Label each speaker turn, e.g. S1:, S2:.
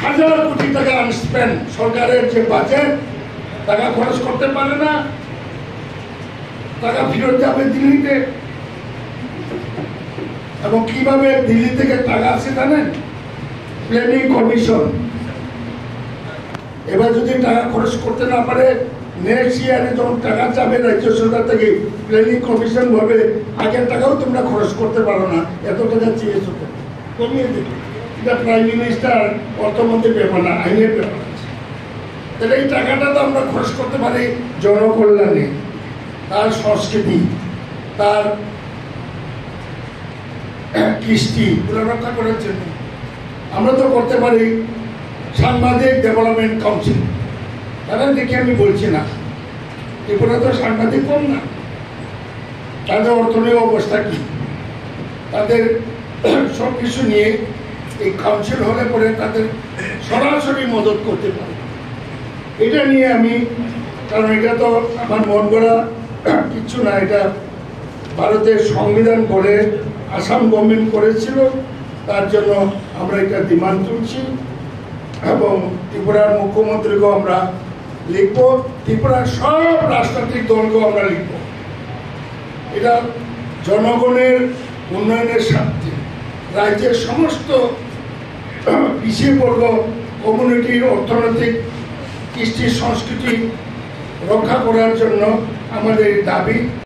S1: হাজার কোটি টাকা আনস্পেন্ড, সরকারের যে বাজেট টাকা খরচ করতে পারে না, টাকা ফেরত যাবে দিল্লিতে। এবং কিভাবে দিল্লি থেকে টাকা আসে জানেন? Planning commission. এবার যদি টাকা খরচ করতে না পারে, নেক্সট ইয়ারে যখন টাকা যাবে রাজ্য সরকার থেকে, প্ল্যানিং কমিশন ভাবে আগের টাকাও তোমরা খরচ করতে পারো না, এত টাকা চেয়েছো কমিয়ে দেবে। এটা প্রাইম মিনিস্টার অর্থমন্ত্রীর ব্যাপার না, আইনের ব্যাপার আছে। তাহলে এই টাকাটা তো আমরা খরচ করতে পারি জনকল্যাণে, তার সংস্কৃতি, তার কৃষ্টি রক্ষা করার জন্য। আমরা তো করতে পারি সাংবাদিক ডেভেলপমেন্ট কাউন্সিল। তাদের দেখে আমি বলছি না, ত্রিপুরা তো সাংবাদিক কম না, তাদের অর্থনৈতিক অবস্থা কি, তাদের সব কিছু নিয়ে এই কাউন্সিল হলে পরে তাদের সরাসরি মদত করতে পারে। এটা নিয়ে আমি, কারণ এটা তো আমার মন গড়া কিছু না, এটা ভারতের সংবিধান করে আসাম গভর্নমেন্ট করেছিল, তার জন্য আমরা এটা ডিমান্ড তুলছি। এবং ত্রিপুরার মুখ্যমন্ত্রীকেও আমরা লিখবো, ত্রিপুরার সব রাজনৈতিক দলকেও আমরা লিখব। এটা জনগণের উন্নয়নের স্বার্থে, রাজ্যের সমস্ত পিছিয়ে পড়ব কমিউনিটির অর্থনৈতিক কৃষ্টি সংস্কৃতি রক্ষা করার জন্য আমাদের দাবি।